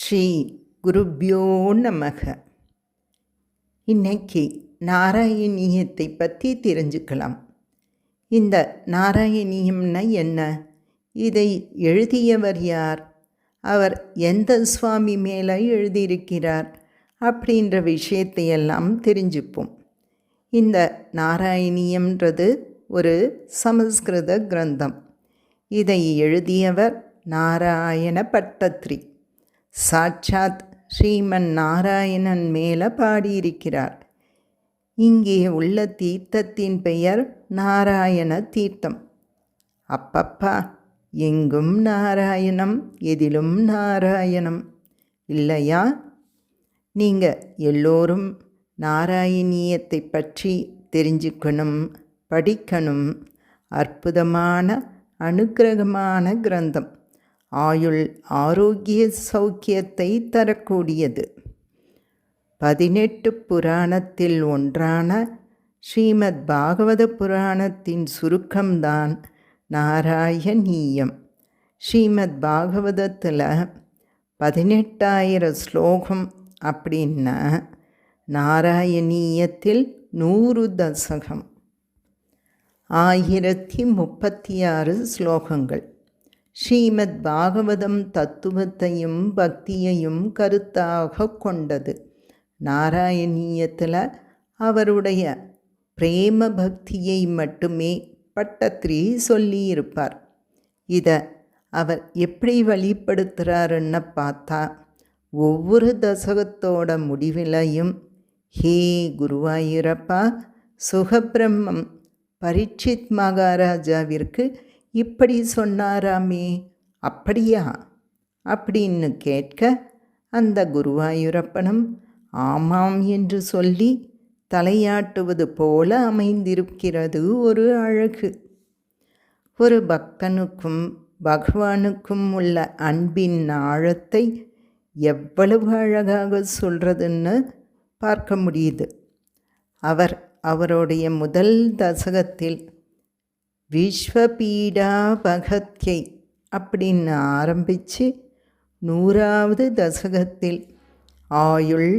ஸ்ரீ குருப்யோ நமக. இன்னைக்கு நாராயணியத்தை பற்றி தெரிஞ்சுக்கலாம். இந்த நாராயணியம்னா என்ன? இதை எழுதியவர் யார்? அவர் எந்த சுவாமி மேலே எழுதியிருக்கிறார்? அப்படின்ற விஷயத்தையெல்லாம் தெரிஞ்சுப்போம். இந்த நாராயணியம்ன்றது ஒரு சமஸ்கிருத கிரந்தம். இதை எழுதியவர் நாராயண பட்டத்ரி. சாட்சாத் ஸ்ரீமன் நாராயணன் மேலே பாடியிருக்கிறார். இங்கே உள்ள தீர்த்தத்தின் பெயர் நாராயண தீர்த்தம். அப்பப்பா, எங்கும் நாராயணம், எதிலும் நாராயணம் இல்லையா? நீங்கள் எல்லோரும் நாராயணியத்தை பற்றி தெரிஞ்சுக்கணும், படிக்கணும். அற்புதமான அனுக்கிரகமான கிரந்தம். ஆயுள் ஆரோக்கிய சௌக்கியத்தை தரக்கூடியது. 18 புராணத்தில் ஒன்றான ஸ்ரீமத் பாகவத புராணத்தின் சுருக்கம்தான் நாராயணீயம். ஸ்ரீமத் பாகவதத்தில் 18,000 ஸ்லோகம் அப்படின்னா நாராயணீயத்தில் 100 தசகம், 1036 ஸ்லோகங்கள். ஸ்ரீமத் பாகவதம் தத்துவத்தையும் பக்தியையும் கருத்தாக கொண்டது. நாராயணீயத்தில் அவருடைய பிரேம பக்தியை மட்டுமே பட்டத்ரி சொல்லியிருப்பார். இதை அவர் எப்படி வெளிப்படுத்துகிறாருன்னு பார்த்தா, ஒவ்வொரு தசகத்தோட முடிவிலையும் ஹே குருவாயூரப்பா, சுகபிரம்மம் பரீட்சித் மகாராஜாவிற்கு இப்படி சொன்னாராமே, அப்படியா அப்படின்னு கேட்க, அந்த குருவாயூரப்பனும் ஆமாம் என்று சொல்லி தலையாட்டுவது போல அமைந்திருக்கிறது ஒரு அழகு. ஒரு பக்தனுக்கும் பகவானுக்கும் உள்ள அன்பின் ஆழத்தை எவ்வளவு அழகாக சொல்கிறதுன்னு பார்க்க முடியுது. அவருடைய முதல் தசகத்தில் விஸ்வபீடா பகத்யை அப்படின்னு ஆரம்பித்து 100வது தசகத்தில் ஆயுள்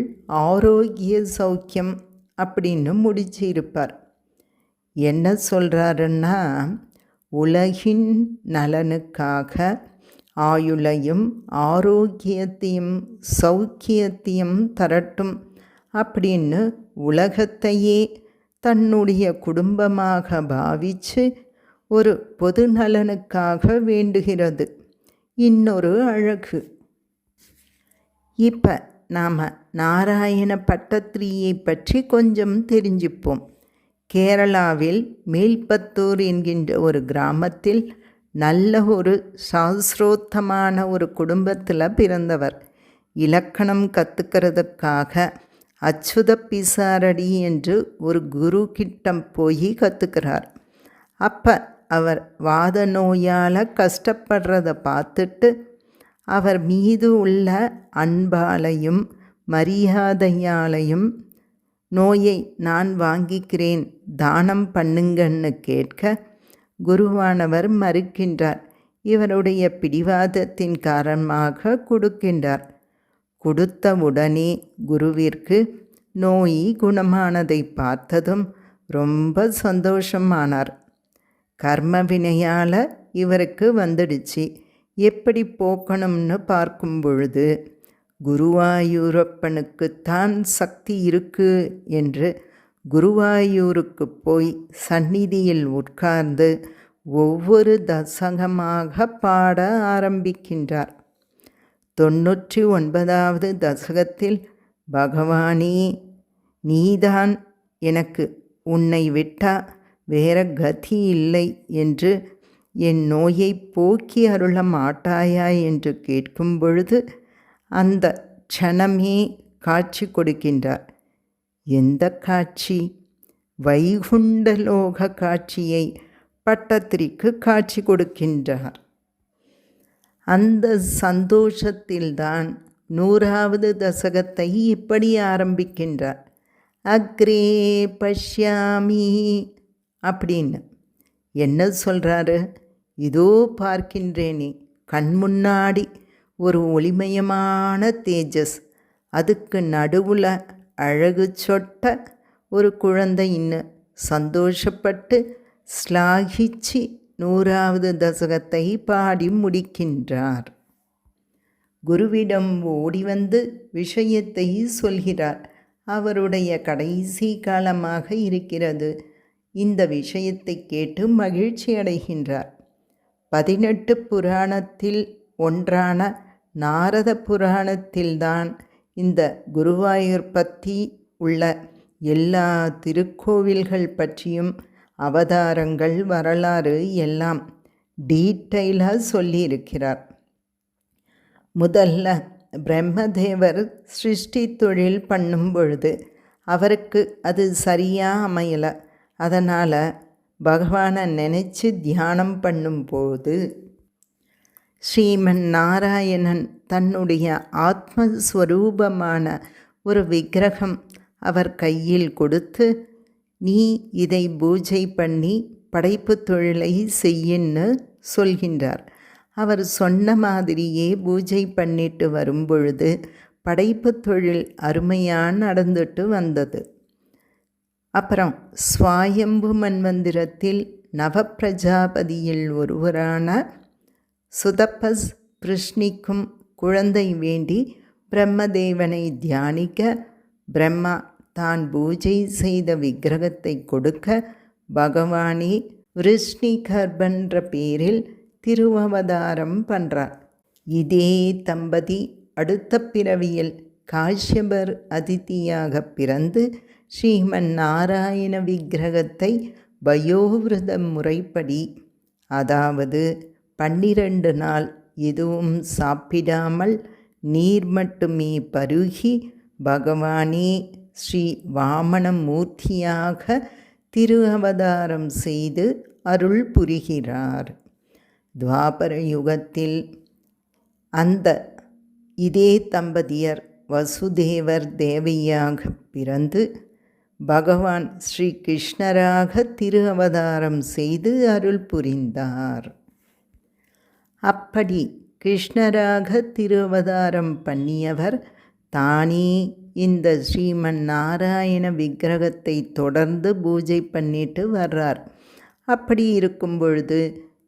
ஆரோக்கிய சௌக்கியம் அப்படின்னு முடிச்சிருப்பார். என்ன சொல்கிறாருன்னா, உலகின் நலனுக்காக ஆயுளையும் ஆரோக்கியத்தையும் சௌக்கியத்தையும் தரட்டும் அப்படின்னு உலகத்தையே தன்னுடைய குடும்பமாக பாவித்து ஒரு பொது நலனுக்காக வேண்டுகிறது. இன்னொரு அழகு. இப்போ நாம் நாராயண பட்டத்ரியை பற்றி கொஞ்சம் தெரிஞ்சுப்போம். கேரளாவில் மேல்பத்தூர் என்கின்ற ஒரு கிராமத்தில் நல்ல ஒரு சாஸ்திரோத்தமான ஒரு குடும்பத்தில் பிறந்தவர். இலக்கணம் கற்றுக்கிறதுக்காக அச்சுத பிசாரடி என்று ஒரு குரு கிட்டம் போய் கற்றுக்கிறார். அப்போ அவர் வாத நோயால் கஷ்டப்படுறத பார்த்துட்டு, அவர் மீது உள்ள அன்பாலையும் மரியாதையாலையும் நோயை நான் வாங்கிக்கிறேன், தானம் பண்ணுங்கன்னு கேட்க குருவானவர் மறுக்கின்றார். இவருடைய பிடிவாதத்தின் காரணமாக கொடுக்கின்றார். கொடுத்த உடனே குருவிற்கு நோய் குணமானதை பார்த்ததும் ரொம்ப சந்தோஷமானார். கர்ம வினையால் இவருக்கு வந்துடுச்சு. எப்படி போக்கணும்னு பார்க்கும் பொழுது குருவாயூரப்பனுக்குத்தான் சக்தி இருக்கு என்று குருவாயூருக்கு போய் சந்நிதியில் உட்கார்ந்து ஒவ்வொரு தசகமாக பாட ஆரம்பிக்கின்றார். 99வது தசகத்தில், பகவானே, நீதான் எனக்கு, உன்னை விட்டா வேற கதி இல்லை என்று என் நோயை போக்கி அருள மாட்டாயா என்று கேட்கும் பொழுது அந்த க்ஷணமே காட்சி கொடுக்கின்றார். எந்த காட்சி? வைகுண்டலோக காட்சியை பட்டத்ரிக்கு காட்சி கொடுக்கின்றார். அந்த சந்தோஷத்தில்தான் 100வது தசகத்தை இப்படி ஆரம்பிக்கின்றார். அக்ரே பஷ்யாமி அப்படின்னு. என்ன சொல்கிறாரு? இதோ பார்க்கின்றேனே, கண் முன்னாடி ஒரு ஒளிமயமான தேஜஸ், அதுக்கு நடுவில் அழகு சொட்ட ஒரு குழந்தைன்னு சந்தோஷப்பட்டு ஸ்லாகிச்சு 100வது தசகத்தை பாடி முடிக்கின்றார். குருவிடம் ஓடி வந்து விஷயத்தை சொல்கிறார். அவருடைய கடைசி காலமாக இருக்கிறது. இந்த விஷயத்தை கேட்டு மகிழ்ச்சி அடைகின்றார். 18 புராணத்தில் ஒன்றான நாரத புராணத்தில்தான் இந்த குருவாயூர் பற்றி உள்ள எல்லா திருக்கோவில்கள் பற்றியும் அவதாரங்கள் வரலாறு எல்லாம் டீட்டெயிலாக சொல்லியிருக்கிறார். முதல்ல பிரம்மதேவர் சிருஷ்டி தொழில் பண்ணும் பொழுது அவருக்கு அது சரியாக அமையலை. அதனால் பகவானை நினச்சி தியானம் பண்ணும்போது ஸ்ரீமன் நாராயணன் தன்னுடைய ஆத்மஸ்வரூபமான ஒரு விக்கிரகம் அவர் கையில் கொடுத்து, நீ இதை பூஜை பண்ணி படைப்பு தொழிலை செய்யின்னு சொல்கின்றார். அவர் சொன்ன மாதிரியே பூஜை பண்ணிட்டு வரும்பொழுது படைப்பு தொழில் அருமையாக நடந்துட்டு வந்தது. அப்புறம் ஸ்வாயம்பு மன்வந்திரத்தில் நவப்பிரஜாபதியில் ஒருவரான சுதப்பஸ் பிருஷ்ணிக்கும் குழந்தை வேண்டி பிரம்மதேவனை தியானிக்க பிரம்மா தான் பூஜை செய்த விக்கிரகத்தை கொடுக்க பகவானே விருஷ்ணிகர்பன்ற பேரில் திருவவதாரம் பண்ணுறார். இதே தம்பதி அடுத்த பிறவியில் காஷ்யபர் அதிதியாக பிறந்து ஸ்ரீமன் நாராயண விக்கிரகத்தை வயோவிரத முறைப்படி, அதாவது 12 நாள் எதுவும் சாப்பிடாமல் நீர் மட்டுமே பருகி பகவானே ஸ்ரீ வாமனமூர்த்தியாக திரு அவதாரம் செய்து அருள் புரிகிறார். துவாபர யுகத்தில் அந்த இதே தம்பதியர் வசுதேவர் தேவியாக பிறந்து பகவான் ஸ்ரீ கிருஷ்ணராக திரு அவதாரம் செய்து அருள் புரிந்தார். அப்படி கிருஷ்ணராக திரு அவதாரம் பண்ணியவர் தானே இந்த ஸ்ரீமன் நாராயண விக்கிரகத்தை தொடர்ந்து பூஜை பண்ணிட்டு வர்றார். அப்படி இருக்கும் பொழுது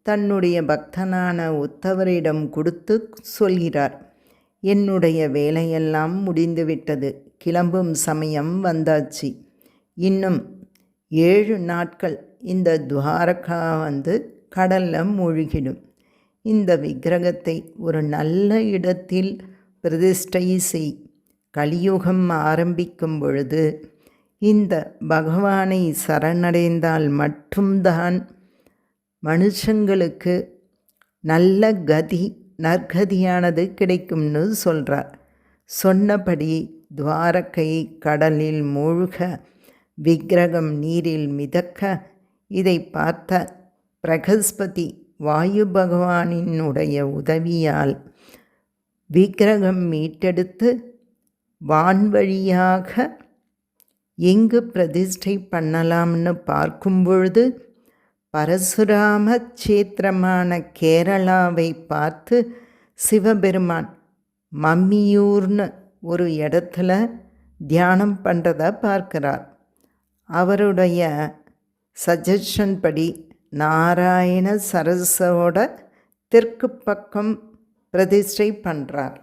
தன்னுடைய பக்தனான உத்தவரிடம் கொடுத்து சொல்கிறார், என்னுடைய வேலையெல்லாம் முடிந்துவிட்டது, கிளம்பும் சமயம் வந்தாச்சு. இன்னும் 7 நாட்கள் இந்த துவாரகா கடலில் மூழ்கிடும். இந்த விக்கிரகத்தை ஒரு நல்ல இடத்தில் பிரதிஷ்டை செய். கலியுகம் ஆரம்பிக்கும் பொழுது இந்த பகவானை சரணடைந்தால் மட்டும்தான் மனுஷங்களுக்கு நல்ல கதி, நற்கதியானது கிடைக்கும்னு சொல்கிறார். சொன்னபடி துவாரகை கடலில் மூழ்க, விக்கிரகம் நீரில் மிதக்க, இதை பார்த்த பிரகஸ்பதி வாயு பகவானினுடைய உதவியால் விக்கிரகம் மீட்டெடுத்து வான்வழியாக எங்கு பிரதிஷ்டை பண்ணலாம்னு பார்க்கும் பொழுது பரசுராம சேத்திரமான கேரளாவை பார்த்து சிவபெருமான் மம்மியூர்னு ஒரு இடத்துல தியானம் பண்ணுறதை பார்க்கிறார். அவருடைய சஜஷன் படி நாராயண சரஸோட தெற்கு பக்கம் பிரதிஷ்டை பண்ணுறார்.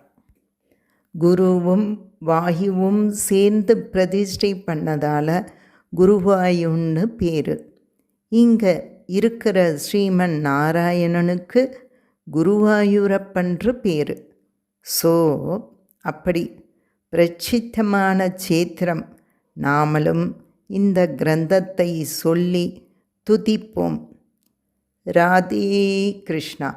குருவும் வாயுவும் சேர்ந்து பிரதிஷ்டை பண்ணதால் குருவாயுன்னு பேர். இங்கே இருக்கிற ஸ்ரீமன் நாராயணனுக்கு குருவாயூரப்பன்று பேர். ஸோ அப்படி பிரசித்தமான சேத்திரம். நாமளும் இந்த கிரந்தத்தை சொல்லி துதிப்போம். ராதே கிருஷ்ணா.